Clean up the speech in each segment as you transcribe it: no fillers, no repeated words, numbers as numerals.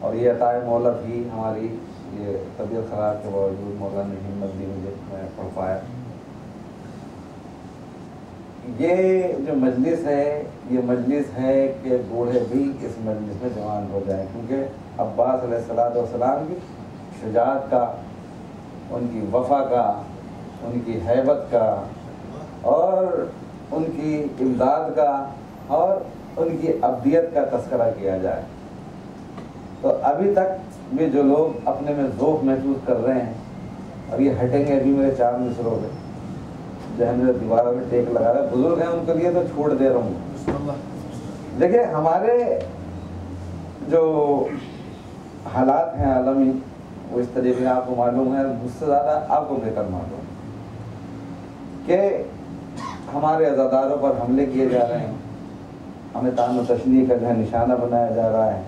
और ये अताए मौला थी हमारी, ये तबीयत ख़राब के बावजूद मौला ने हिम्मत दी मुझे, मैं पढ़ पाया। ये जो मजलिस है, ये मजलिस है कि बूढ़े भी इस मजलिस में जवान हो जाएं, क्योंकि अब्बास अलैहिस्सलाम की शुजाअत का, उनकी वफ़ा का, उनकी हैबत का और उनकी इमदाद का और उनकी अब्दियत का तस्करा किया जाए तो अभी तक भी जो लोग अपने में ज़ौक़ महसूस कर रहे हैं, और ये हटेंगे अभी मेरे 4 मिसरों पे जो है मेरे दीवारों में टेक लगा रहे बुजुर्ग हैं, उनके लिए तो छोड़ दे रहा हूँ। देखिए हमारे जो हालात हैं आलमी वो इस तरीके से आपको मालूम है, मुझसे ज़्यादा आपको बेहतर मालूम कि हमारे अज़ादारों पर हमले किए जा रहे हैं, हमें तान व तशनीह का जो है निशाना बनाया जा रहा है,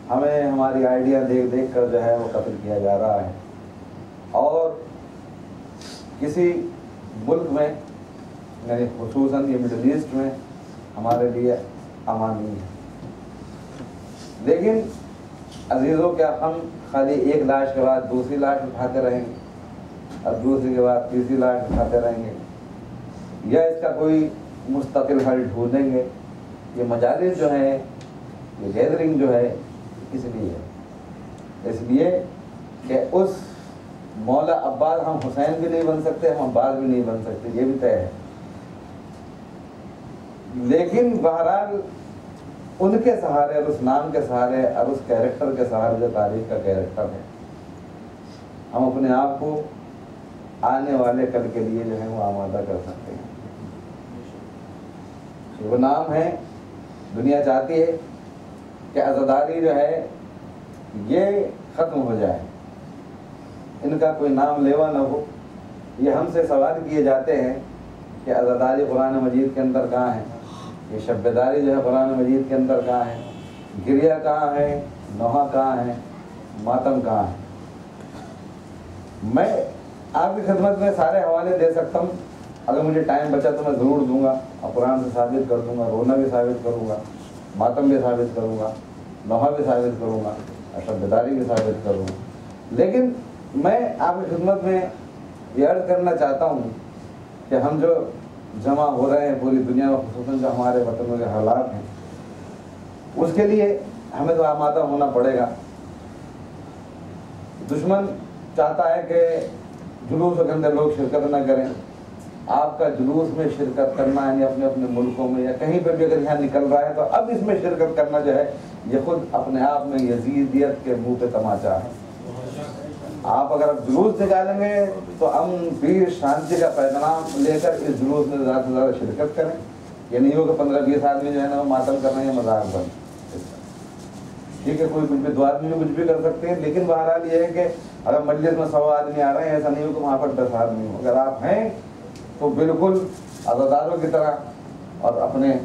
हमें हमारी आइडिया देख देख कर जो है वो कत्ल किया जा रहा है, और किसी मुल्क में यानी खुसूसन ये मिडल ईस्ट में हमारे लिए अमान नहीं है। लेकिन अजीज़ों क्या हम खाली एक लाश के बाद दूसरी लाश उठाते रहेंगे और दूसरी के बाद तीसरी लाश उठाते रहेंगे, या इसका कोई मुस्तकिल हल ढूंढेंगे? ये मजालिस जो है, ये गैदरिंग जो है किस लिए है? इसलिए कि उस मौला अब्बास, हम हुसैन भी नहीं बन सकते, हम अब्बास भी नहीं बन सकते, ये भी तय है। लेकिन बहरहाल उनके सहारे और उस नाम के सहारे और उस कैरेक्टर के सहारे जो तारीख का कैरेक्टर है, हम अपने आप को आने वाले कल के लिए जो है वो आमादा कर सकते हैं। वो नाम है, दुनिया चाहती है कि आज़ादारी जो है ये ख़त्म हो जाए, इनका कोई नाम लेवा न हो। ये हमसे सवाल किए जाते हैं कि आज़ादारी कुरान मजीद के अंदर कहाँ है, ये शब्बेदारी जो है कुरान मजीद के अंदर कहाँ है, गिरिया कहाँ है, नोहा कहाँ है, मातम कहाँ है। मैं आपकी खिदमत में सारे हवाले दे सकता हूँ, अगर मुझे टाइम बचा तो मैं ज़रूर दूंगा, और कुरान से साबित कर दूंगा, रोना भी साबित करूँगा, मातम भी साबित करूँगा, नोहा भी साबित करूँगा, और शब्बेदारी भी साबित करूँगा। लेकिन मैं आपकी खिदमत में ये अर्ज़ करना चाहता हूँ कि हम जो जमा हो रहे हैं पूरी दुनिया में, ख़ुसूसन जो हमारे वतनों के हालात हैं, उसके लिए हमें तो आमादा होना पड़ेगा। दुश्मन चाहता है कि जुलूस के अंदर लोग शिरकत न करें। आपका जुलूस में शिरकत करना यानी अपने अपने मुल्कों में या कहीं पर भी अगर यहाँ निकल रहा है तो अब इसमें शिरकत करना जो है ये खुद अपने आप में यजीदियत के मुँह पे तमाचा है। आप अगर अब जुलूस निकालेंगे तो हम पीर शांति का पैगाम लेकर इस जुलूस में ज़्यादा से ज़्यादा शिरकत करें। ये नहीं हो कि 15-20 आदमी जो है ना वो मातम कर रहे हैं, मजाक बन। ठीक है, कोई कुछ भी, 2 आदमी भी कुछ भी कर सकते हैं, लेकिन बहरहाल ये है कि अगर मजलिस में 100 आदमी आ रहे हैं, ऐसा नहीं हो कि वहाँ पर 10 आदमी हो। अगर आप हैं तो बिल्कुल आज़ादारों की तरह और अपने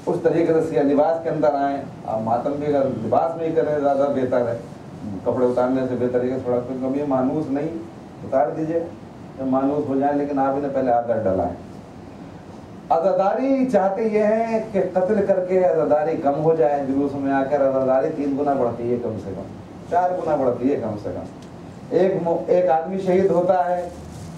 उस तरीके से सिया लिबास के अंदर आएँ। आप मातम भी अगर लिबास में ही करें ज़्यादा बेहतर है, कपड़े उतारने से बेहतर है थोड़ा कभी मानूस नहीं उतार दीजिए, जब मानूस हो जाए, लेकिन आप इन्हें पहले आदत डलाएं। आज़ादारी चाहते ये हैं कि कत्ल करके आज़ादारी कम हो जाए, जुलूस में आकर आज़ादारी 3 गुना बढ़ती है, कम से कम 4 गुना बढ़ती है कम से कम। एक आदमी शहीद होता है,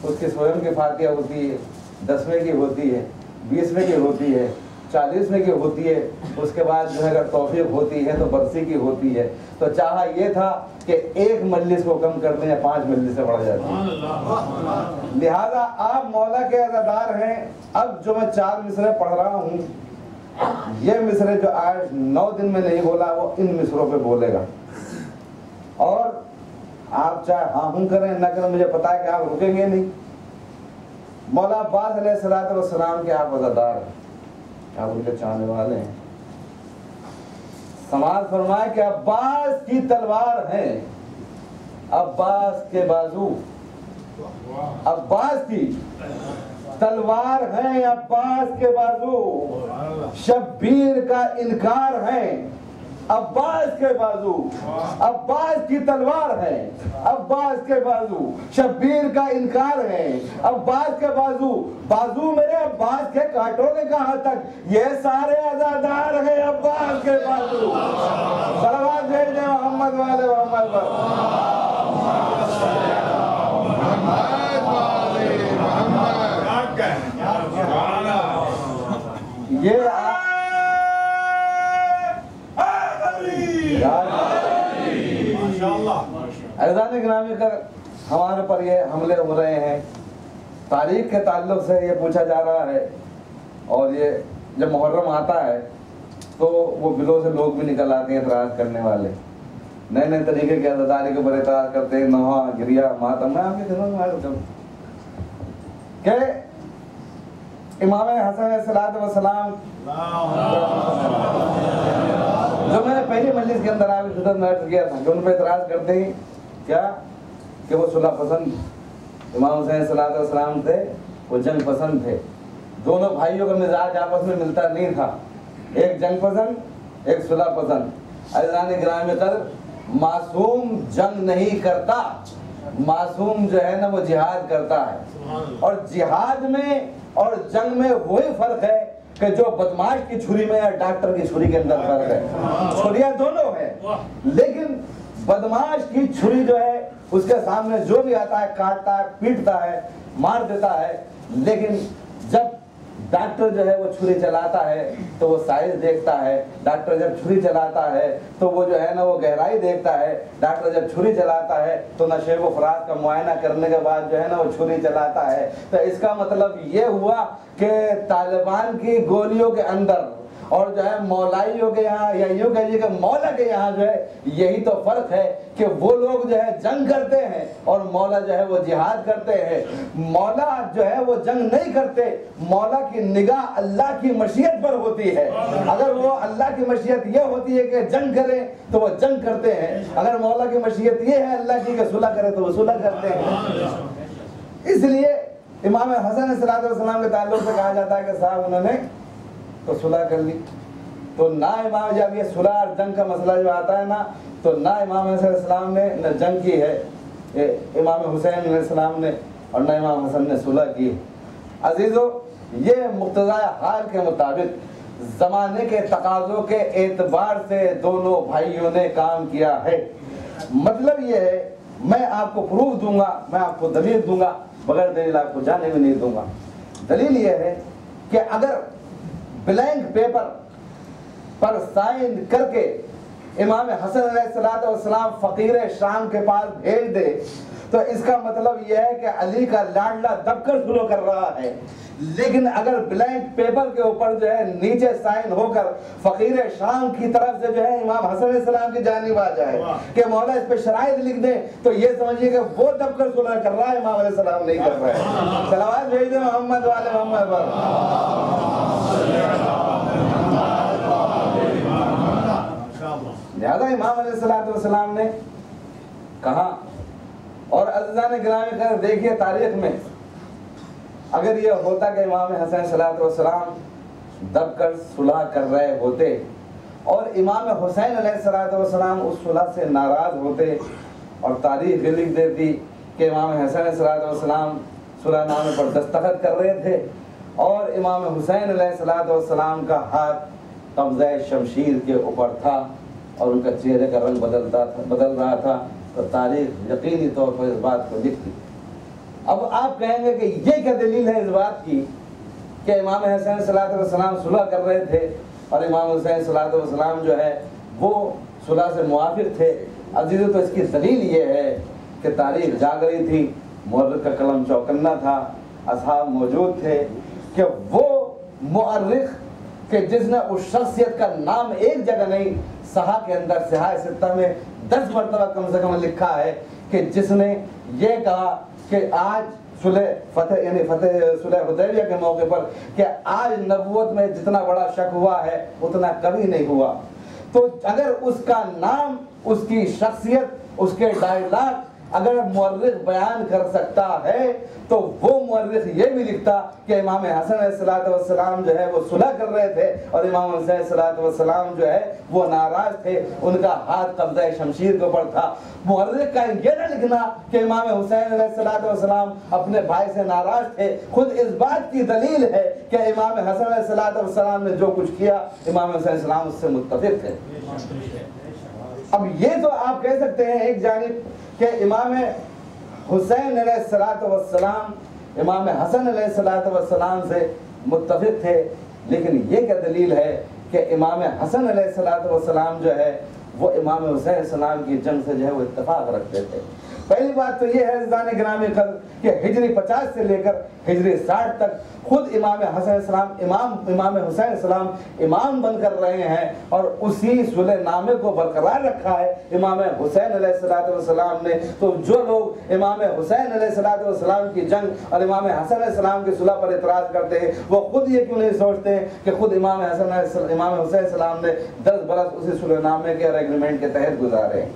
उसकी स्वयं की फातिहा होती है, 10वें की होती है, 20वें की होती है, 40वें की होती है, उसके बाद जो है अगर तौफीक होती है तो बरसी की होती है। तो चाहा ये था कि एक मजलिस को कम कर दें या 5 मजलिस से बढ़ जाती है। लिहाजा आप मौला के अज़ादार हैं। अब जो मैं 4 मिसरे पढ़ रहा हूँ, ये मिसरे जो आज 9 दिन में नहीं बोला वो इन मिसरों पे बोलेगा। और आप चाहे हाँ हूँ करें न करें, मुझे पता है कि आप रुकेंगे नहीं। मौला अब्बास अलैहिस्सलाम के आप अज़ादार हैं, आप उनके चाहने वाले हैं। समाज फरमाए कि अब्बास की तलवार है, अब्बास के बाजू, अब्बास की तलवार है, अब्बास के बाजू, शब्बीर का इनकार है, अब्बास के बाजू, अब्बास की तलवार है, अब्बास के बाजू, शब्बीर का इनकार है, अब्बास के बाजू, बाजू मेरे अब्बास के काटोगे कहाँ तक, ये सारे अज़ादार हैं अब्बास के बाजू। सलावत भेज दे मोहम्मद मोहम्मद पर। ये अज़ान गिरामी कर हमारे पर ये हमले हो रहे हैं। तारीख के ताल्लुक से ये पूछा जा रहा है, और ये जब मुहर्रम आता है तो वो बिलों से लोग भी निकल आते हैं एतराज़ करने वाले, नए नए तरीके के अज़ादारी के ऊपर एतराज़ करते हैं, नहा गिरिया मातम। मैं आपके दिनों में आया कि इमाम हसन अलैहिस्सलाम जो मैंने पहली मजलिस के अंदर आपकी खिदमत में अर्ज़ किया था कि उन पर एतराज़ करते हैं क्या कि वो सुलह पसंद इमाम हुसैन अलैहिस्सलाम थे, वो जंग पसंद थे। दोनों भाइयों का मिजाज आपस में मिलता नहीं था, एक जंग पसंद एक सुलह पसंद। अज़ान गिरामी कर मासूम जंग नहीं करता, मासूम जो है ना वो जिहाद करता है। और जिहाद में और जंग में वही फर्क है कि जो बदमाश की छुरी में या डॉक्टर की छुरी के अंदर फर्क है। छुरियां दोनों है, लेकिन बदमाश की छुरी जो है उसके सामने जो भी आता है काटता है, पीटता है, मार देता है। लेकिन जब डॉक्टर जो है वो छुरी चलाता है तो वो साइज देखता है, डॉक्टर जब छुरी चलाता है तो वो जो है ना वो गहराई देखता है, डॉक्टर जब छुरी चलाता है तो नशे व फराज का मुआयना करने के बाद जो है ना वो छुरी चलाता है। तो इसका मतलब ये हुआ कि तालिबान की गोलियों के अंदर और जो है मौलाइयों के यहाँ या यूं कहिए कि मौला के यहाँ जो है यही तो फर्क है कि वो लोग जो है जंग करते हैं और मौला जो है वो जिहाद करते हैं। मौला जो है वो जंग नहीं करते, मौला की निगाह अल्लाह की मशीयत पर होती है। अगर वो अल्लाह की मशीयत ये होती है कि जंग करें तो वो जंग करते हैं, अगर मौला की मशीयत ये है अल्लाह की कि सुलह करे तो वो सुलह करते हैं। इसलिए इमाम हसन अलैहिस्सलाम के ताल्लुक से कहा जाता है कि साहब उन्होंने तो सुलह कर ली। तो ना इमाम, जब ये सुलह और जंग का मसला जो आता है ना, तो ना इमाम अलैहिस्सलाम ने न जंग की है इमाम हुसैन अलैहिस्सलाम ने, और ना इमाम हसन ने सुलह की। अजीजों, ये मुक्तज़ा हाल के मुताबिक ज़माने के तकाज़ों के एतबार से दोनों भाइयों ने काम किया है। मतलब ये है, मैं आपको प्रूफ दूंगा, मैं आपको दलील दूंगा, बगैर दलील आपको जाने में नहीं दूंगा। दलील ये है कि अगर ब्लैंक पेपर पर साइन करके इमाम हसन अलैहिस्सलाम फ़कीर शाम के पास भेज दे तो इसका मतलब यह है कि अली का लाडला दबकर सुलह कर रहा है। लेकिन अगर ब्लैंक पेपर के ऊपर जो है नीचे साइन होकर फ़कीर शाम की तरफ से जो है इमाम हसन अलैहिस्सलाम की जानिब आ जाए कि मौला इस पे शराइत लिख दे, तो ये समझिए कि वो दबकर सुलह कर रहा है, इमाम अलैहिस्सलाम नहीं कर रहा है। सलावत भेज दे मोहम्मद वाले मोहम्मद पर। लिहाजा इमाम अलैहिस्सलाम ने कहा, और अज़ीज़ान गिरामी कर देखिए तारीख में अगर ये होता कि इमाम हसन अलैहिस्सलाम दबकर सुलह कर रहे होते और इमाम हुसैन अलैहिस्सलाम उस सुलह से नाराज़ होते और तारीख लिख देती कि इमाम हसन अलैहिस्सलाम सुलहनामे पर दस्तखत कर रहे थे और इमाम हुसैन अलैहिस्सलाम का हाथ कब्ज़े शमशीर के ऊपर था और उनका चेहरे का रंग बदल रहा था, तो तारीख यकीनी तौर पर इस बात को लिखती। अब आप कहेंगे कि ये क्या दलील है इस बात की कि इमाम हसन सलाम सुलह कर रहे थे और इमाम हुसैन सलाम जो है वो सुलह से मुआफिक थे। अजीज़ों, तो इसकी दलील ये है कि तारीख जाग रही थी, मुअर्रिख का कलम चौकन्ना था, असहाब मौजूद थे कि वो मुअर्रिख कि जिसने उस शख्सियत का नाम एक जगह नहीं सहा के अंदर सिहा सित्ता में 10 मरतबा कम से कम लिखा है कि जिसने ये कहा कि आज सुलह फतेह यानी फतेह सुलह हुदैबिया के मौके पर कि आज नबूवत में जितना बड़ा शक हुआ है उतना कभी नहीं हुआ। तो अगर उसका नाम, उसकी शख्सियत, उसके डायलॉग अगर मुअर्रिख बयान कर सकता है तो वो मुअर्रिख ये भी लिखता कि इमाम हसन अलैहिस्सलाम जो है वो सुलह कर रहे थे और इमाम हुसैन अलैहिस्सलाम जो है वो नाराज थे, उनका हाथ कब्ज़े शमशीर के ऊपर था। मुअर्रिख का ये न लिखना कि इमाम हुसैन अलैहिस्सलाम अपने भाई से नाराज थे, खुद इस बात की दलील है कि इमाम हसन अलैहिस्सलाम ने जो कुछ किया इमाम हुसैन उससे मुत्तफिक थे। अब ये तो आप कह सकते हैं एक जानिब कि इमाम हुसैन अलैहिस्सलाम इमाम हसन अलैहिस्सलाम से मुत्तफिक थे, लेकिन ये क्या दलील है कि इमाम हसन अलैहिस्सलाम जो है वो इमाम हुसैन सलाम की जंग से जो है वो इत्तेफाक रखते थे। पहली बात तो ये है ज़ाने ग्रामी कल कि हिजरी 50 से लेकर हिजरी 60 तक खुद इमाम हसन सलाम इमाम हुसैन सलाम इमाम बनकर रहे हैं और उसी सुलहनामे को बरकरार रखा है इमाम हुसैन अलैहिस्सलाम ने। तो जो लोग इमाम हुसैन अलैहिस्सलाम की जंग और इमाम हसन सलाम की सुलह पर इतराज़ करते हैं, वो खुद ये क्यों नहीं सोचते हैं कि खुद इमाम हुसैन सलाम ने 10 बरस उसी सुलहनामे के और एग्रीमेंट के तहत गुजारे हैं।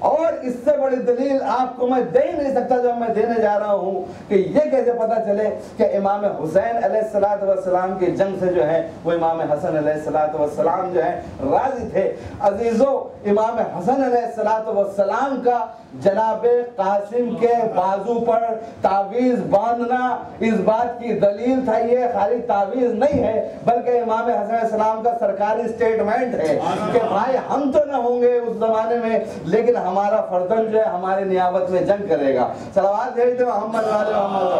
और इससे बड़ी दलील आपको मैं दे ही नहीं सकता जो मैं देने जा रहा हूं कि ये कैसे पता चले कि इमाम हुसैन अलैहिस्सलाम की जंग से जो है वो इमाम हसन अलैहिस्सलाम जो है राजी थे। अजीजों, इमाम हसन अलैहिस्सलाम का जनाबे कासिम के बाजू पर तावीज बांधना इस बात की दलील था। ये खाली तावीज नहीं है बल्कि इमाम हसन सलाम का सरकारी स्टेटमेंट है कि भाई हम तो न होंगे उस जमाने में, लेकिन हमारा फर्जन जो है हमारे नियाबत में जंग करेगा। सलावत भेजते मोहम्मद वाले मोहम्मद।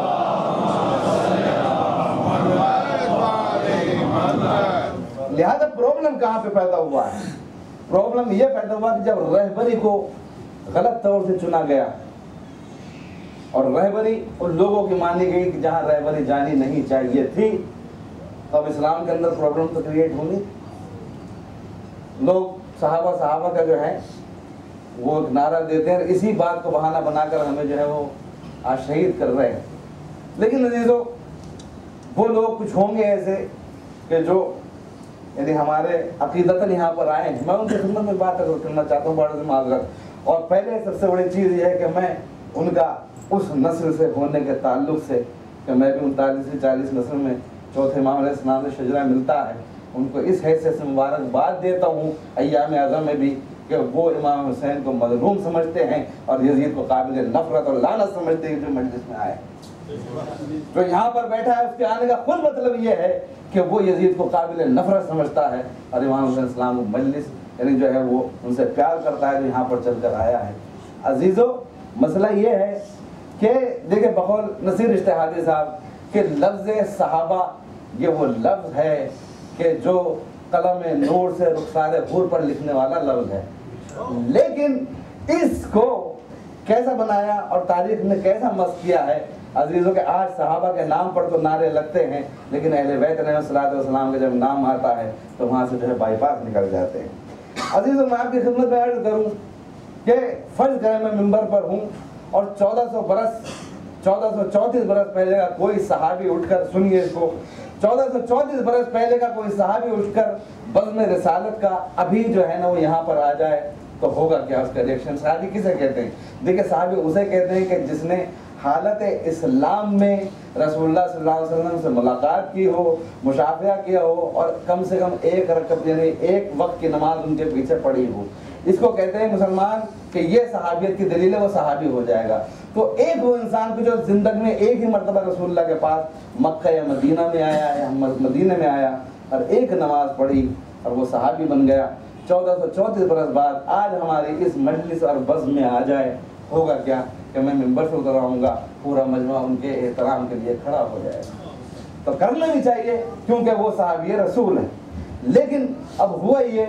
लिहाजा प्रॉब्लम कहाँ पे पैदा हुआ है? प्रॉब्लम ये पैदा हुआ कि जब रहबरी को गलत तौर से चुना गया और रहबरी उन लोगों की मानी गई कि जहां रहबरी जानी नहीं चाहिए थी, तो अब इस्लाम के अंदर प्रॉब्लम तो क्रिएट होगी। लोग सहाबा का जो है वो एक नारा देते हैं, इसी बात को बहाना बनाकर हमें जो है वो आज शहीद कर रहे हैं। लेकिन अजीजों, वो लोग कुछ होंगे ऐसे कि जो यदि हमारे अकीदतन यहाँ पर आए, मैं उनकी खिदमत में बात करना चाहता हूँ बड़े से माजरत। और पहले सबसे बड़ी चीज़ ये है कि मैं उनका उस नस्ल से होने के ताल्लुक से कि मैं भी 39 से 40 नस्ल में चौथे इमाम अलैहिस्सलाम से शजरा मिलता है, उनको इस हैसियत से मुबारकबाद देता हूँ अय्याम आज़म में भी कि वो इमाम हुसैन को मज़लूम समझते हैं और यजीद को काबिल नफरत और लानत समझते हैं जो मजलिस में आए। तो यहाँ पर बैठा है, उसके आने का खुद मतलब ये है कि वो यजीद को काबिल नफरत समझता है और इमाम हुसैन सलाम को मजलिस यानी जो है वो उनसे प्यार करता है जो यहाँ पर चल कर आया है। अजीज़ों, मसला ये है कि देखिए बकौल नसीर इश्तिहादी साहब कि लफ्ज़ सहाबा ये वो लफ्ज़ है कि जो कलम नूर से रुखसार हूर पर लिखने वाला लफ्ज़ है, लेकिन इसको कैसा बनाया और तारीख ने कैसा मस्क किया है। अजीज़ों के आज सहाबा के नाम पर तो नारे लगते हैं, लेकिन अहले बैत अलैहिस्सलाम का जब नाम आता है तो वहाँ से जो है बाईपास निकल जाते हैं। अजीज़ों, मैं आपकी खिदमत में अर्ज़ करूँ कि फ़र्ज़ करें मैं मिंबर पर हूँ और 1434 बरस पहले का कोई सहाबी उठकर, सुनिए इसको, 1434 बरस पहले का कोई सहाबी उठकर बज़्म रिसालत का अभी जो है ना वो यहाँ पर आ जाए तो होगा क्या उसका रिएक्शन? सहाबी किसे कहते हैं? देखिए, सहाबी उसे कहते हैं कि जिसने हालत इस्लाम में रसूलुल्लाह सल्लल्लाहु अलैहि वसल्लम से मुलाकात की हो, मुशाफिया किया हो और कम से कम एक रकअत यानी एक वक्त की नमाज उनके पीछे पड़ी हो। इसको कहते हैं मुसलमान कि ये सहाबियत की दलील है, वो सहाबी हो जाएगा। तो एक वो इंसान को जो जिंदगी में एक ही मरतबा रसूलुल्लाह के पास मक्का या मदीना में आया है, मदीने में आया और एक नमाज पढ़ी और वो सहाबी बन गया, 1434 बरस बाद आज हमारी इस मजलिस और बज़्म में आ जाए, होगा क्या कि मैं मिंबर से उतर आऊँगा, पूरा मजमा उनके एहतराम के लिए खड़ा हो जाएगा। तो करना भी चाहिए क्योंकि वो सहाबी रसूल है। लेकिन अब हुआ ये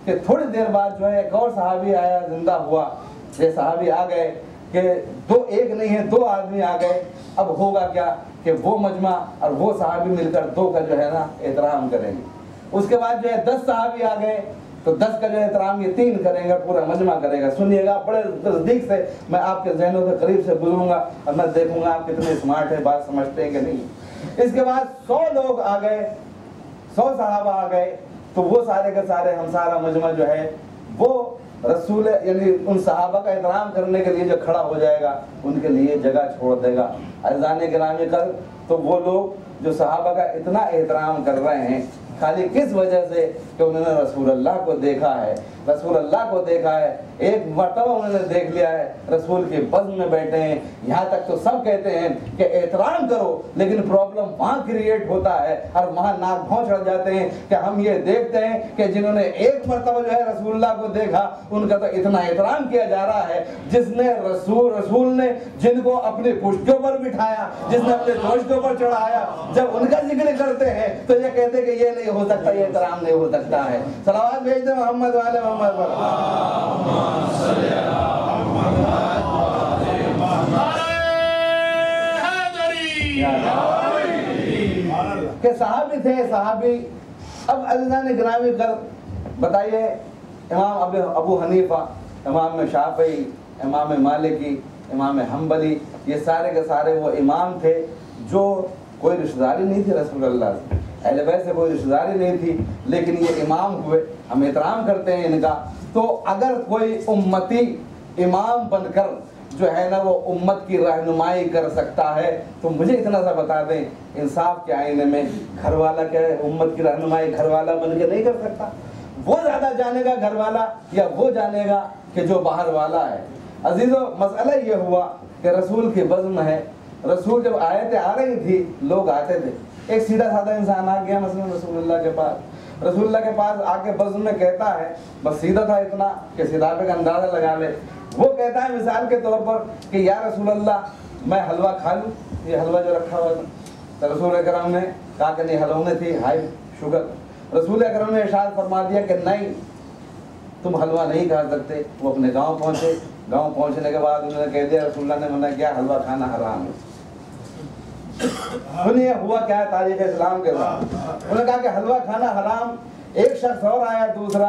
कि थोड़ी देर बाद जो है एक और सहाबी आया, जिंदा हुआ। ये सहाबी आ गए कि एक नहीं है, 2 आदमी आ गए। अब होगा क्या कि वो मजमा और वो सहाबी मिलकर 2 का जो है ना एहतराम करेंगे। उसके बाद जो है 10 सहाबी आ गए तो 10 का जो एहतराम ये 3 करेंगे, पूरा मजमा करेगा। सुनिएगा, बड़े नजदीक से मैं आपके जहनों के करीब से गुजरूंगा और मैं देखूंगा आप कितने स्मार्ट है, बात समझते हैं कि नहीं। इसके बाद 100 लोग आ गए, 100 सहाबा आ गए तो वो सारे के सारे हम सारा मजमा जो है वो रसूल यानी उन सहाबा का एहतराम करने के लिए जो खड़ा हो जाएगा उनके लिए जगह छोड़ देगा। अज़ान गिरामी कर तो वो लोग जो सहाबा का इतना एहतराम कर रहे हैं खाली किस वजह से कि उन्होंने रसूलुल्लाह को देखा है, रसूल अल्लाह को देखा है, एक मर्तबा उन्होंने देख लिया है, रसूल के बज़्म में बैठे हैं। यहाँ तक तो सब कहते हैं कि एहतराम करो, लेकिन प्रॉब्लम वहाँ क्रिएट होता है और वहाँ नाक भौं चढ़ जाते हैं कि हम ये देखते हैं कि जिन्होंने एक मर्तबा जो है रसूलुल्लाह को देखा, उनका तो इतना एहतराम किया जा रहा है। जिसने रसूल ने जिनको अपने पुष्ट के ऊपर बिठाया, जिसने अपने जोश के ऊपर चढ़ाया, जब उनका जिक्र करते हैं तो ये कहते हैं कि ये नहीं हो सकता, ये एहतराम नहीं हो सकता है। सलावत भेज दे मोहम्मद वाले मोहम्मद पर। के सहाबी थे, सहाबी। अब अज़ीज़ान गिरामी कर बताइए, इमाम अबू हनीफा, इमाम शाफई, इमाम मालिकी, इमाम हम्बली, ये सारे के सारे वो इमाम थे जो कोई रिश्तेदारी नहीं थी रसूलुल्लाह से, अहले बैत से कोई रिश्तेदारी नहीं थी, लेकिन ये इमाम हुए। हम एहतराम करते हैं इनका। तो अगर कोई उम्मती इमाम बनकर जो है ना वो उम्मत की रहनुमाई कर सकता है, तो मुझे इतना सा बता दें, इंसाफ के आईने में घर वाला क्या है, उम्मत की रहनुमाई घर वाला बन के नहीं कर सकता। वो ज़्यादा जानेगा घर वाला या वो जानेगा कि जो बाहर वाला है। अजीज़ों, मसला ये हुआ कि रसूल की बज़्म है, रसूल जब आयतें आ रही थी, लोग आते थे। एक सीधा साधा इंसान आ गया मसलन रसूलुल्लाह के पास, रसूलुल्लाह के पास आके बज़्म में कहता है, बस सीधा था इतना कि सिदाबे का अंदाज़ा लगा ले। वो कहता है मिसाल के तौर पर कि या रसूलुल्लाह मैं हलवा खा लूँ, ये हलवा जो रखा हुआ था। तो रसूल अकरम ने कहा कि नहीं, हलवे में थी हाई शुगर। रसूल अकरम ने इरशाद फरमा दिया कि नहीं, तुम हलवा नहीं खा सकते। वो अपने गांव पहुंचे। गांव पहुंचने के बाद उन्होंने कह दिया, रसूलुल्लाह ने मना किया, हलवा खाना हराम है। सुनिए हुआ क्या है तारीख इस्लाम के साथ। उन्होंने कहा कि हलवा खाना हराम। एक शख्स और आया दूसरा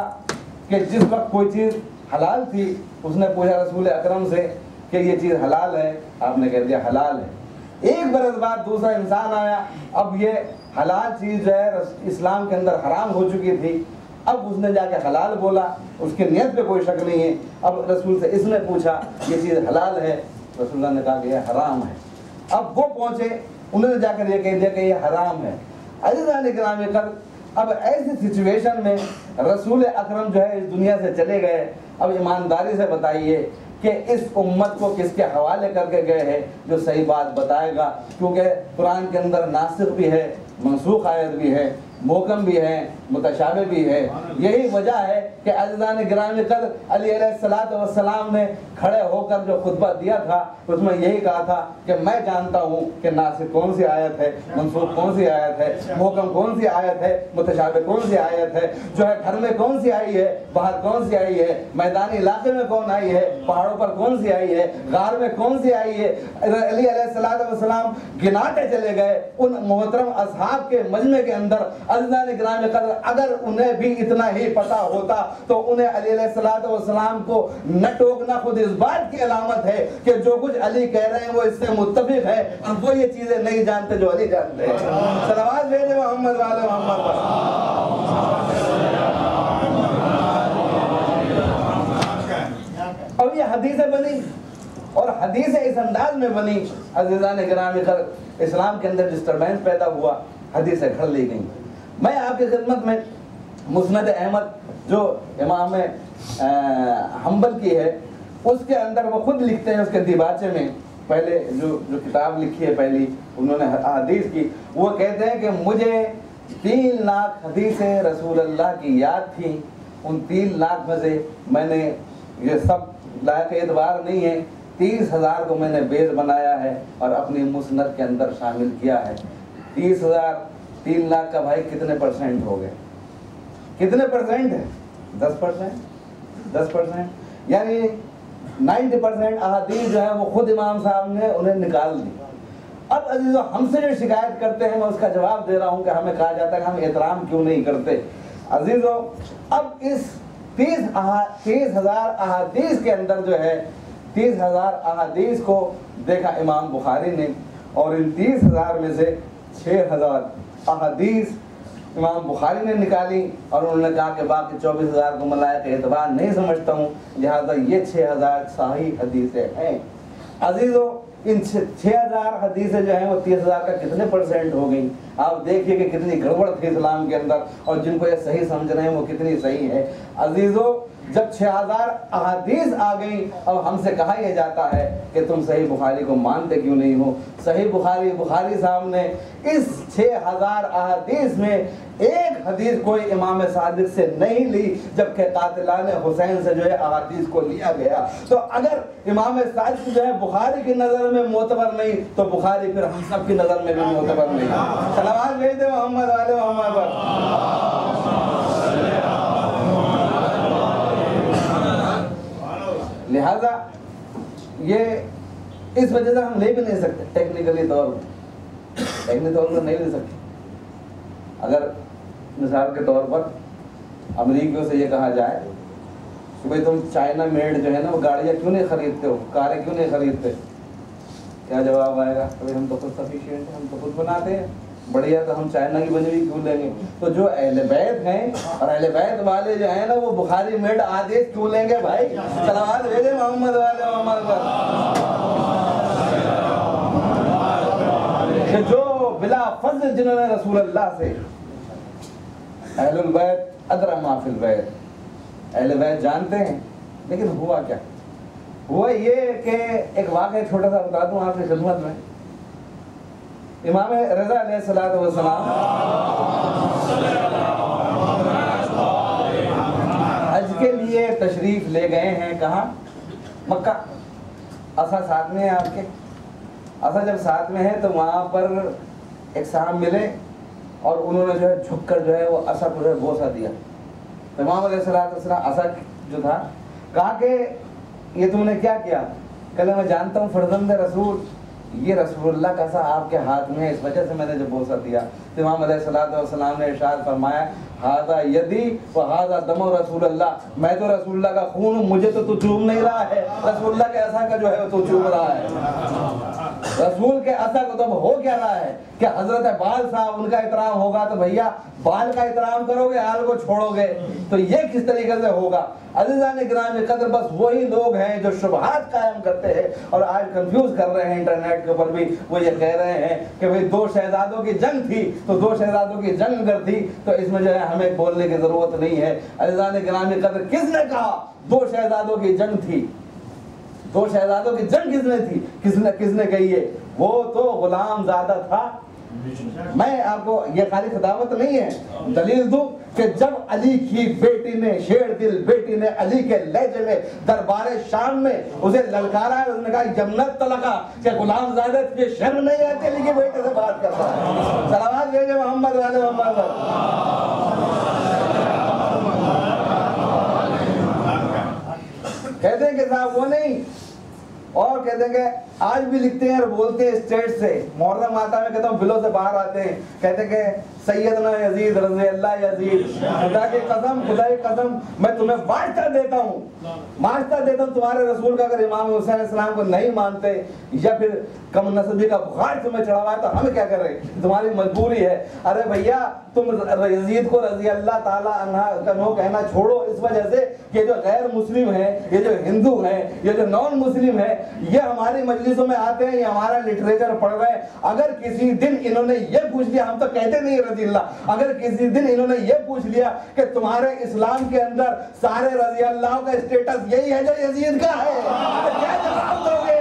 कि जिस वक्त कोई चीज़ हलाल थी, उसने पूछा रसूल अकरम से कि ये चीज़ हलाल है, आपने कह दिया हलाल है। एक बरस बाद दूसरा इंसान आया, अब ये हलाल चीज़ जो है इस्लाम के अंदर हराम हो चुकी थी, अब उसने जाके हलाल बोला, उसके नियत पे कोई शक नहीं है। अब रसूल से इसने पूछा ये चीज़ हलाल है, रसूलुल्लाह ने कहा कि यह हराम है। अब वो पहुँचे, उन्होंने जाकर ये कह दिया कि ये हराम है। अज़ीज़ान गिरामी कर, अब ऐसी सिचुएशन में रसूल अकरम जो है इस दुनिया से चले गए। अब ईमानदारी से बताइए कि इस उम्मत को किसके हवाले करके गए हैं जो सही बात बताएगा, क्योंकि कुरान के अंदर नासिख भी है, मनसूख आयत भी है, मोहकम भी है, मुतशाबे भी है। यही वजह है कि अज़ीज़ान गिरामी कल अली अलैहिस्सलातु वस्सलाम ने खड़े होकर जो खुतबा दिया था, उसमें यही कहा था कि मैं जानता हूँ कि नासिख कौन सी आयत है, मनसूख कौन सी आयत है, मोहकम कौन सी आयत है, मुतशाबे कौन सी आयत है, जो है घर में कौन सी आई है, बाहर कौन सी आई है, मैदानी इलाके में कौन आई है, पहाड़ों पर कौन सी आई है, गार में कौन सी आई है। अली अलैहिस्सलातु वस्सलाम गिनाते चले गए उन मोहतरम असहाब के मजमे के अंदर। अज़ीज़ान गिरामी कदर, अगर उन्हें भी इतना ही पता होता तो उन्हें अली अलैहिस्सलातु वस्सलाम को न टोकना खुद इस बात की अलामत है कि जो कुछ अली कह रहे हैं वो इससे मुत्तफिक है, और वो ये चीजें नहीं जानते जो अली जानते हैं। सलावत भेजे मोहम्मद वाले मोहम्मद पर। अब ये हदीसें बनी और हदीसें इस अंदाज में बनी, अज़ीज़ान गिरामी कर, इस्लाम के अंदर डिस्टर्बेंस पैदा हुआ, हदीसें घर ली गई। मैं आपकी खिदमत में मुस्नद अहमद जो इमाम हम्बल की है, उसके अंदर वो खुद लिखते हैं, उसके दिबाचे में पहले जो किताब लिखी है पहली उन्होंने हदीस की, वो कहते हैं कि मुझे 3 लाख हदीसें रसूलुल्लाह की याद थी। उन 3 लाख में से मैंने ये सब लायक एतबार नहीं है, 30,000 को मैंने बेस बनाया है और अपनी मुस्नद के अंदर शामिल किया है। 30,000 3 लाख का भाई कितने परसेंट हो गए? कितने परसेंट है? 10%। 10% यानी 90% अहादीस जो है वो खुद इमाम साहब ने उन्हें निकाल दी। अब अजीजों, हमसे जो शिकायत करते हैं मैं उसका जवाब दे रहा हूँ कि हमें कहा जाता है कि हम एहतराम क्यों नहीं करते। अजीजों, अब इस 30,000 अहादीस के अंदर जो है 30,000 अहादीस को देखा इमाम बुखारी ने, और इन 30,000 में से 6,000 अहादीस इमाम बुखारी ने निकाली, और उन्होंने कहा कि बाकी 24,000 को मैं लायक एतबार नहीं समझता हूँ, लिहाजा ये 6,000 सही हदीसें हैं। अजीज़ों, इन 6,000 हदीसें जो हैं वो 30,000 का कितने परसेंट हो गई? आप देखिए कि कितनी गड़बड़ थी इस्लाम के अंदर, और जिनको ये सही समझ रहे हैं वो कितनी सही है। अजीज़ों, जब 6000 अहादीस आ गई, अब हमसे कहा यह जाता है कि तुम सही बुखारी को मानते क्यों नहीं हो। सही बुखारी साहब ने इस 6000 अहादीस में एक हदीस कोई इमाम सादिक से नहीं ली, जबकि कातिलान हुसैन से जो है अहादीस को लिया गया। तो अगर इमाम सादिक जो है बुखारी की नज़र में मोतबर नहीं, तो बुखारी फिर हम सब की नज़र में भी मोतबर नहीं। सलावत भेज दे मोहम्मद वाले मोहम्मद पर। लिहाजा ये इस वजह से हम ले भी नहीं सकते, टेक्निकली तौर पर नहीं ले सकते। अगर मिसाल के तौर पर अमरीकियों से ये कहा जाए कि भाई तुम चाइना मेड जो है ना वो गाड़ियाँ क्यों नहीं खरीदते हो, कारें क्यों नहीं खरीदते, क्या जवाब आएगा? भाई हम तो खुद सफिशिएंट हैं, हम तो खुद बनाते हैं, बढ़िया, तो हम चाइना की बनी हुई क्यों लेंगे? तो जो अहले बैत हैं और अहले बैत वाले जो हैं ना वो बुखारी मेड आदेश क्यों लेंगे भाई? सलावत भेजे मोहम्मद वाले मोहम्मद पर। जो बिला फज़्ल जिन्होंने रसूल अल्लाह से अहलुल बैत अदरा मा फिल बैत, अहले बैत जानते हैं। लेकिन हुआ क्या? हुआ ये कि एक वाक़या छोटा सा बता दूं आपकी खिदमत में। इमाम रज़ा अलैहिस्सलातु वस्सलाम हज के लिए तशरीफ ले गए हैं, कहाँ? मक्का। असा साथ में है आपके। असा जब साथ में है तो वहाँ पर एक साहब मिले और उन्होंने जो है झुककर जो है वो असा को जो है बोसा दिया। तो इमाम अलैहिस्सलातु वस्सलाम असा जो था, कहा कि ये तुमने क्या किया? कहले मैं जानता हूँ फर्जंद रसूल, ये रसूलुल्लाह का सा आपके हाथ में है, इस वजह से मैंने जो बोसा दिया। तो इमाम अलैहिस्सलातु वस्सलाम ने इरशाद फरमाया, हादा यदी व हादा दम रसूलुल्लाह, मैं तो रसूलुल्लाह का खून हूँ, मुझे तो तू चूम नहीं रहा है, रसूलुल्लाह के असा का जो है वो तो चूम रहा है। रसूल के असा को तब हो क्या रहा है कि हजरत बाल साहब उनका एहतराम होगा तो भैया बाल का एहतराम करोगे, हाल को छोड़ोगे, तो ये किस तरीके से होगा? अज़ीज़ान गिरामी क़द्र, बस वही लोग हैं जो शुबहात कायम करते हैं और आज कंफ्यूज कर रहे हैं इंटरनेट के ऊपर भी। वो ये कह रहे हैं कि भाई दो शहजादों की जंग थी, तो दो शहजादों की जंग अगर थी तो इसमें जो है हमें बोलने की जरूरत नहीं है। अज़ीज़ान गिरामी क़द्र, किसने कहा दो शहजादों की जंग थी? दो शहजादों की जंग किसने थी? किसने कही है? वो तो गुलाम ज़ादा था। मैं आपको ये खाली खिताबत नहीं है, दलील दूं कि जब अली की बेटी ने, शेर दिल बेटी ने अली के लहजे में दरबार शाम में उसे ललकारा है, उसने कहा जन्नत तलका, कि गुलाम ज़ादा तुझे शर्म नहीं आती अली के बेटे से बात करता है? सलावत भेजे मोहम्मद वाले मोहम्मद पर। कहते हैं कि साहब वो नहीं, और कहते हैं कि आज भी लिखते हैं और बोलते हैं स्टेट से, मुहर्रम आता में कहता हूँ बिलों से बाहर आते हैं, कहते हैं कि सैयदना यजीद रज़ी अल्लाह यजीद, खुदा की कसम मैं तुम्हें वास्ता देता हूँ तुम्हारे रसूल का, अगर इमाम हुसैन इस्लाम को नहीं मानते या फिर कम नस्बी का बुखार तुम्हें चढ़ा हुआ है तो हम क्या करें? तुम्हारी मजबूरी है। अरे भैया तुम यजीद को रज़ी अल्लाह ताला अन्हा कहना छोड़ो, इस वजह से ये जो गैर मुस्लिम है, ये जो हिंदू है, ये जो नॉन मुस्लिम है, ये हमारी मजलिसों में आते हैं, ये हमारा लिटरेचर पढ़ रहे हैं। अगर किसी दिन इन्होंने ये पूछ लिया, हम तो कहते नहीं रज़ी अल्लाह, अगर किसी दिन इन्होंने ये पूछ लिया कि तुम्हारे इस्लाम के अंदर सारे रज़ी अल्लाह का स्टेटस यही है जो यजीद का है, तो क्या जवाब दोगे?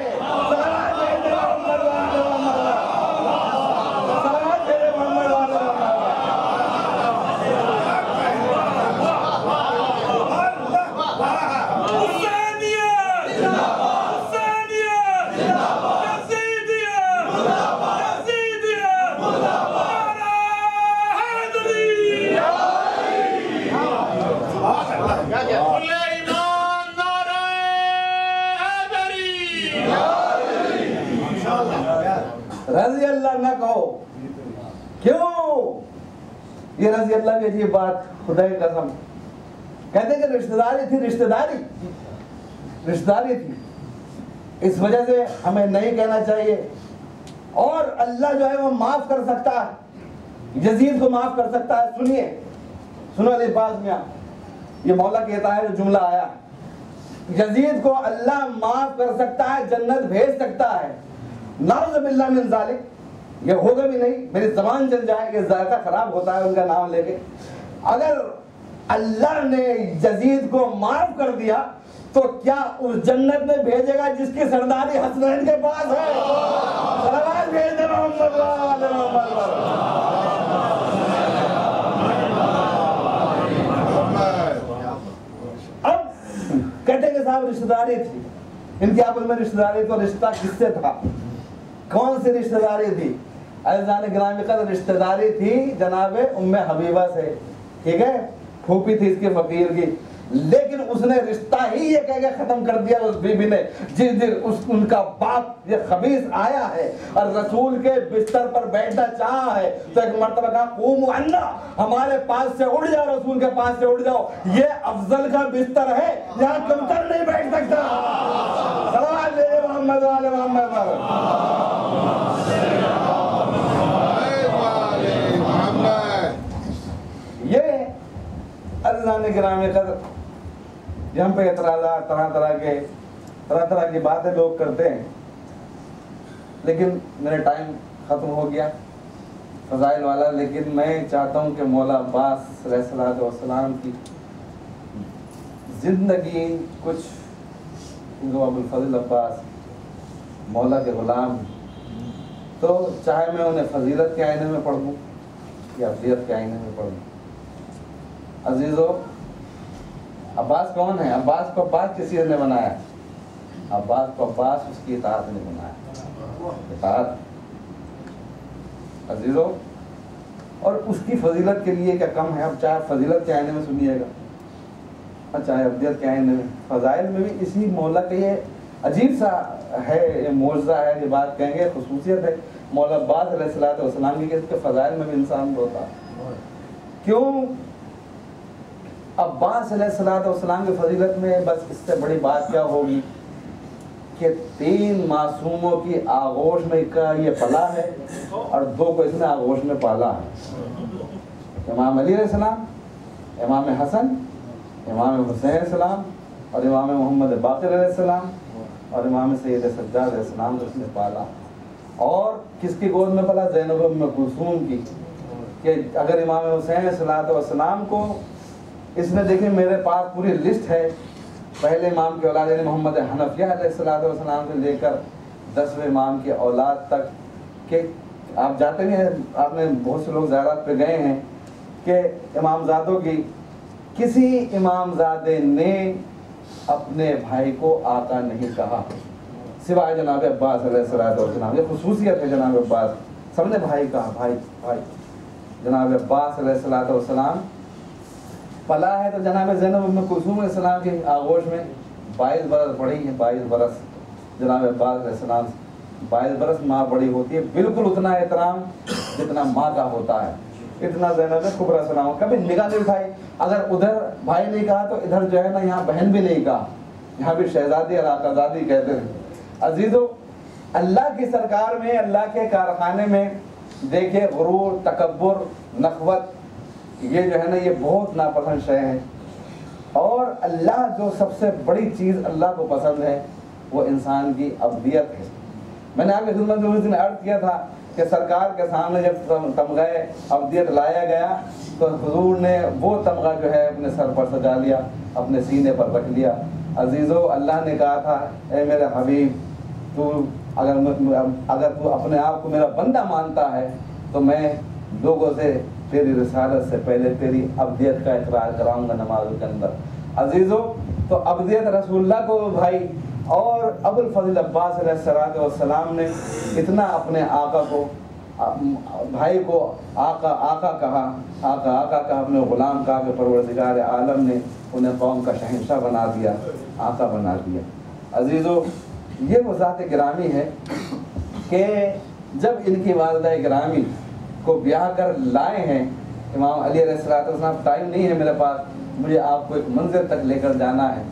रज़ी अल्लाह ना कहो, क्यों? ये रज़ी अल्लाह की अजीब बात, खुदा की कसम। कहते हैं कि रिश्तेदारी थी, इस वजह से हमें नहीं कहना चाहिए। और अल्लाह जो है वो माफ कर सकता है, यजीद को माफ कर सकता है। सुनो अल्फाज में ये मौला कहता है, जो जुमला आया, यजीद को अल्लाह माफ कर सकता है, जन्नत भेज सकता है। नाउज़ु बिल्लाह मिन ज़ालिक, ये होगा भी नहीं, मेरी ज़बान चल जाए कि ज़ायका खराब होता है उनका नाम लेके। अगर अल्लाह ने यजीद को माफ कर दिया तो क्या उस जन्नत में भेजेगा जिसकी सरदारी हसनैन के पास है? सलावत भेज दे मोहम्मद वाले मोहम्मद। अब कहते कि साहब रिश्तेदारी थी, इनके आपस में रिश्तेदारी, तो रिश्ता किससे था? कौन सी रिश्तेदारी थी? अज़ीज़ान गिरामी का रिश्तेदारी थी जनाबे उम्मे हबीबा से, ठीक है, फूफी थी इसके फकीर की। लेकिन उसने रिश्ता ही ये कह के खत्म कर दिया उस बीबी ने, जिस दिन उनका बाप ये खबीस आया है और रसूल के बिस्तर पर बैठना चाहा है तो एक मर्तबा कहा कूम अन्ना, हमारे पास से उड़ जाओ, रसूल के पास से उड़ जाओ, ये अफजल का बिस्तर है, यहाँ कमतर नहीं बैठ सकता। सलावत भेजे मोहम्मद वाले मोहम्मद। ये अज़ीज़ान गिरामी कदर यहाँ पे तरह तरह की बातें लोग करते हैं, लेकिन मेरा टाइम ख़त्म हो गया फ़ज़ाइल वाला। लेकिन मैं चाहता हूँ कि मौला अब्बास अलैहिस्सलाम की ज़िंदगी कुछ, अबुल फज़ल अब्बास मौला के ग़ुलाम, तो चाहे मैं उन्हें फजीलत के आईने में पढ़ दूँ या अफलियत के आईने में पढ़ दूँ। अजीज़ों, अब्बास कौन है? अब्बास को अब्बास किसी ने बनाया? अब्बास को अब्बास उसकी इताअत ने बनाया, इताअत। अजीज़ों, और उसकी फजीलत के लिए क्या कम है? अब चाहे फजीलत के आईने में सुनिएगा और चाहे अफलियत के आईने में, फ़ज़ाइल में भी इसी मौला का ये अजीब सा है, ये मौज़ा है, ये बात कहेंगे खुसूसियत है मौला अब्बास अलैहिस्सलाम की कि इसके फ़ज़ाइल में भी इंसान होता है। क्यों? अब्बास अलैहिस्सलाम की फजीलत में बस इससे बड़ी बात क्या होगी कि 3 मासूमों की आगोश में का ये पला है और 2 को इसने आगोश में पाला है। इमाम अली अलैहिस्सलाम, इमाम हसन, इमाम हुसैन अलैहिस्सलाम और इमाम मोहम्मद बाक़िर अलैहिस्सलाम और इमाम सैयद सज्जाद अलैहिस्सलाम को इसने पाला। और किसकी गोद में पला? ज़ैनब उम्मे कुलसूम की। कि अगर इमाम हुसैन अलैहिस्सलाम को इसने, देखिए मेरे पास पूरी लिस्ट है, पहले इमाम के औलाद यानी मोहम्मद हनफिया अलैहिस्सलाम से लेकर 10वें इमाम के औलाद तक के, आप जाते हैं, आपने बहुत से लोग ज़ियारत पे गए हैं कि इमामज़ादों की, किसी इमामज़ादे ने अपने भाई को आका नहीं कहा सिवाय जनाब अब्बास अलैहिस्सलाम। ये खुसूसियत है जनाब अब्बास, सबने भाई कहा, भाई भाई। जनाब अब्बास अलैहिस्सलाम पला है तो जनाब ज़ैनब उम्मे कुलसूम अलैहिस्सलाम की आगोश में 22 बरस पढ़ी है, 22 बरस। जनाब अब्बास अलैहिस्सलाम 22 बरस माँ बड़ी होती है, बिल्कुल उतना एहतराम जितना माँ का होता है, इतना ज़ैनब कुबरा सलाम कभी निगाह नहीं उठाई। अगर उधर भाई नहीं कहा तो इधर जो है ना, यहाँ बहन भी नहीं कहा, यहाँ भी शहजादी और आकाज़ादी कहते हैं। अजीज़ों, अल्लाह की सरकार में, अल्लाह के कारखाने में देखिए गुरूर, तकब्बुर, नखवत, ये जो है ना, ये बहुत नापसंद शय है। और अल्लाह जो सबसे बड़ी चीज़ अल्लाह को पसंद है वो इंसान की अब्दियत है। मैंने आपकी खिदमत में उस दिन अर्ज़ किया था कि सरकार के सामने जब तमगा अब्दियत लाया गया तो हुजूर ने वो तमगा जो है अपने सर पर सजा लिया, अपने सीने पर रख लिया। अजीज़ों, अल्लाह ने कहा था, ए मेरे हबीब, तू अगर तू अपने आप को मेरा बंदा मानता है तो मैं लोगों से तेरी रिसालत से पहले तेरी अब्दियत का इकरार कराऊंगा नमाज के अंदर। अजीज़ों, तो अब्दियत रसूलुल्लाह को भाई और अबुल फज़ल अब्बास अलैहिस्सलाम ने इतना अपने आका को, भाई को आका आका कहा, आका कहा, अपने ग़ुलाम कहा कि परवरदिगार आलम ने उन्हें कौम का शहंशाह बना दिया, आका बना दिया। अजीज़ों, ये वो ज़ात गिरामी है कि जब इनकी वालिदा गिरामी को ब्याह कर लाए हैं इमाम अली अलैहिस्सलाम, टाइम नहीं है मेरे पास, मुझे आपको एक मंजिल तक लेकर जाना है।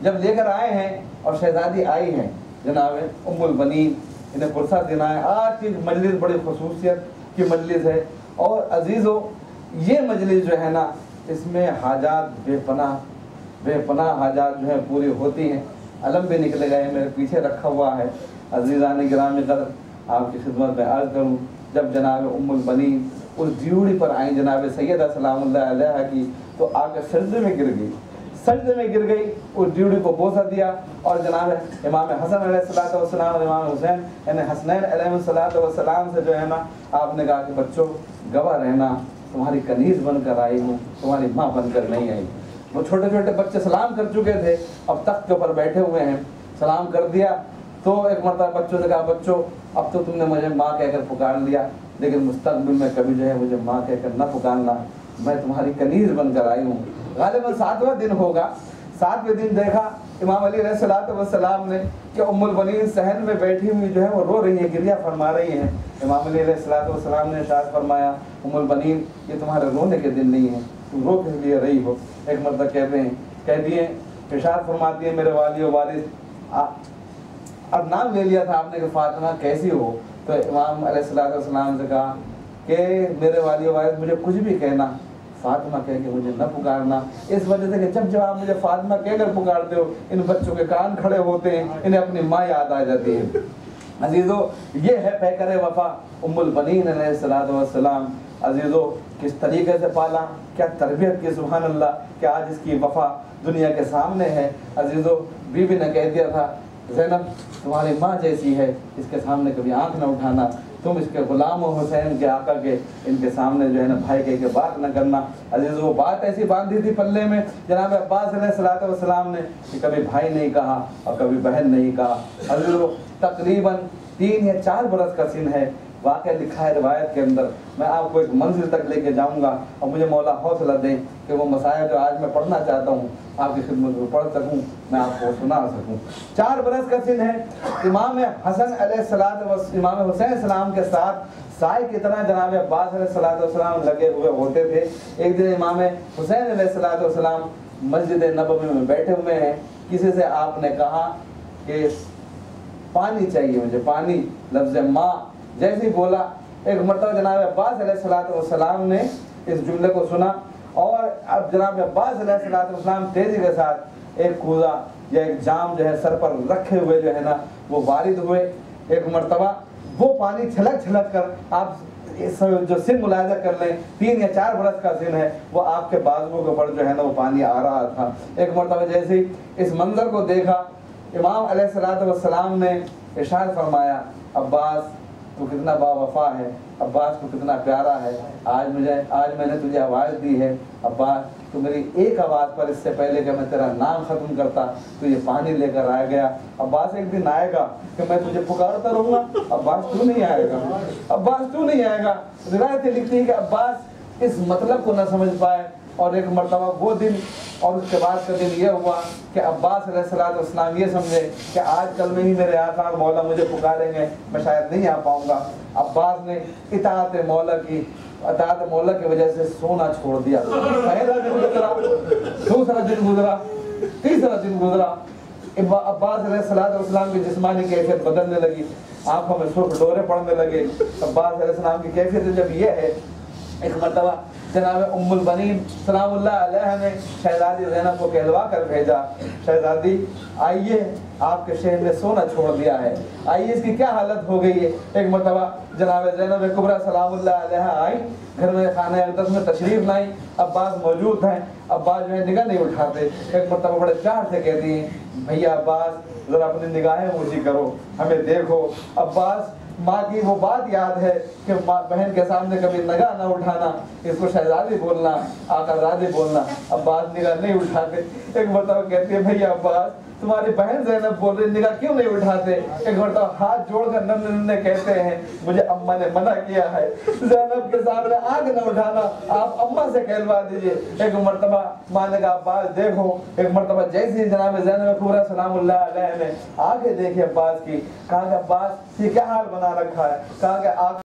जब लेकर आए हैं और शहजादी आई हैं जनाब उम्मुल बनीन, इन्हें फुर्सत देना है। आज की मजलिस बड़ी खुसूसियत की मजलिस है। और अजीज़ों, ये मजलिस जो है ना, इसमें हाजात बेपनाह हाजात जो है पूरी होती हैं। अलम भी निकले गए, मेरे पीछे रखा हुआ है। अजीज़ान गिरामी कदर, आपकी खिदमत में अर्ज़ करूँ, जब जनाब उम्मुल बनीन उस ड्यूड़ी पर आई, जनाब सैयदा सलामुल्लाह अलैहा की तो आकर सजदे में गिर गई, सजदे में गिर गई, उस ड्यूडी को बोसा दिया। और जनाब इमाम हसन अलैहिस्सलाम और इमाम हुसैन यानी हसनैन अलैहिस्सलाम से जो है ना आपने कहा कि बच्चों गवाह रहना, तुम्हारी कनीज बनकर आई हूँ, तुम्हारी माँ बनकर नहीं आई। वो छोटे छोटे बच्चे सलाम कर चुके थे, अब तख्त के ऊपर बैठे हुए हैं, सलाम कर दिया। तो एक मरतबा बच्चों से कहा, बच्चों अब तो तुमने मुझे माँ कहकर पुकार लिया, लेकिन मुस्तकबिल में कभी जो है मुझे माँ कहकर न पुकारना, मैं तुम्हारी कनीज बनकर आई हूँ। गालिबन 7वां दिन होगा, 7वें दिन देखा इमाम अली अलैहिस्सलाम ने कि उम्मुल बनीन सहन में बैठी हुई जो है वो रो रही है, गिरिया फरमा रही हैं। इमाम अली अलैहिस्सलाम ने इरशाद फरमाया, उम्मुल बनीन ये तुम्हारे रोने के दिन नहीं है, तुम रो किस लिए रही हो। एक मरतबा कह दिए इरशाद फरमाती है, मेरे वाली और वारिस अब नाम ले लिया था आपने कि फातिमा कैसी हो। तो इमाम अलैहिस्सलाम से कहा कि मेरे वाली और वारिस मुझे कुछ भी कहना, फातिमा कह के मुझे न पुकारना, इस वजह से कि जब जब आप मुझे फातिमा कहकर पुकारते हो इन बच्चों के कान खड़े होते हैं, इन्हें अपनी माँ याद आ जाती है। अजीज़ों ये है पैकर वफा उम्मुल बनीन अलैहिस्सलाम। अजीज़ों किस तरीके से पाला, क्या तरबियत की, सुभान अल्लाह, कि आज इसकी वफा दुनिया के सामने है। अजीज़ों बीवी ने कह दिया था, ज़ैनब तुम्हारी माँ जैसी है, इसके सामने कभी आंख न उठाना, तुम इसके गुलाम हो हुसैन के आका के, इनके सामने जो है ना भाई कह के बात न करना। अजीज़ वो बात ऐसी बांधी थी पल्ले में जनाब अब्बास अलैहिस्सलाम ने कि कभी भाई नहीं कहा और कभी बहन नहीं कहा। अजीज़ वो तकरीबन 3 या 4 बरस का सीन है, वाक़या लिखा है रिवायत के अंदर। मैं आपको एक मंजिल तक लेके जाऊंगा और मुझे मौला हौसला दें कि वो मसाया जो आज मैं पढ़ना चाहता हूँ आपकी खिदमत में पढ़ सकूँ, मैं आपको सुना सकूँ। 4 बरस का सीन है। इमाम हसन अलैहिस्सलाम इमाम हुसैन सलाम के साथ साए की तरह जनाब अब्बास अलैहिस्सलाम लगे हुए होते थे। एक दिन इमाम हुसैन अलैहिस्सलाम मस्जिद नबवी में बैठे हुए हैं, किसी से आपने कहा कि पानी चाहिए मुझे, पानी, लफ्ज़ माँ जैसे ही बोला, एक मरतबा जनाब अब्बास अलैहिस्सलाम ने इस जुमले को सुना और अब जनाब अब्बास अलैहिस्सलाम तेजी के साथ एक कूदा या एक जाम जो है सर पर रखे हुए जो है ना वो वारिद हुए। एक मरतबा वो पानी छलक छलक कर, आप इस जो सिन मुलाहिजा कर लें, 3 या 4 बरस का सिन है, वो आपके बाजुओं के ऊपर जो है ना वो पानी आ रहा था। एक मरतबा जैसे ही इस मंजर को देखा, इमाम अलैहिस्सलाम ने इरशाद फरमाया, अब्बास तू कितना बावफा है, अब्बास तू कितना प्यारा है, आज मैंने तुझे आवाज़ दी है, अब्बास तू मेरी एक आवाज़ पर इससे पहले कि मैं तेरा नाम ख़त्म करता तू ये पानी लेकर आ गया। अब्बास एक दिन आएगा कि मैं तुझे पुकारता रहूँगा, अब्बास तू नहीं आएगा, अब्बास तू नहीं आएगा। रिवायत लिखती है कि अब्बास इस मतलब को न समझ पाए और एक मरतबा वो दिन और उसके बाद का दिन ये हुआ कि अब्बास अलैहिस्सलाम ये समझे कि आज कल में ही मेरे आका मौला मुझे पुकारेंगे, मैं शायद नहीं आ पाऊँगा। अब्बास ने इताअत मौला की वजह से सोना छोड़ दिया। पहला दिन गुजरा, दूसरा दिन गुजरा, तीसरा दिन गुजरा, अब्बास अलैहिस्सलाम की जिस्मानी कैफियत बदलने लगी, आंखों में सुर्ख डोरे पड़ने लगे। अब्बास अलैहिस्सलाम की कैफियत जब ये है, एक मरतबा जनाब उम्मुल बनीन सलामुल्लाह अलैहा ने शहजादी ज़ैनब को कहलवा कर भेजा, शहजादी आइए आपके शहर ने सोना छोड़ दिया है, आइए इसकी क्या हालत हो गई है। एक मरतबा जनाब ज़ैनब कुबरा सलामुल्लाह अलैहा आई, घर में खाना अक़दस में तशरीफ़ लाई, अब्बास मौजूद हैं, अब्बास जो है निगाह नहीं उठाते। एक मरतबा बड़े प्यार से कहती हैं, भैया अब्बास ज़रा अपनी निगाहें ऊँची करो, हमें देखो। अब्बास माँ की वो बात याद है कि माँ बहन के सामने कभी निगाह ना उठाना, इसको शहजादी बोलना, आकाज़ादी बोलना, अब्बास निगाह नहीं उठाते। एक मरतबा कहती है, भैया अब्बास तुम्हारी बहन ज़ैनब बोल रही, निगाह क्यों नहीं उठाते। एक मरतबा हाथ जोड़कर नन्हे कहते हैं, मुझे अम्मा ने मना किया है, ज़ैनब के सामने आँख न उठाना, आप अम्मा से कहलवा दीजिए। एक मरतबा माँ ने कहा, अब्बास देखो। एक मरतबा जैसे ही जनाब ज़ैनब कुबरा सलामुल्लाह अलैहा ने आंखें देखी अब्बास की, कहा कि अब्बास ये क्या हाल बना रखा है, कहा कि आप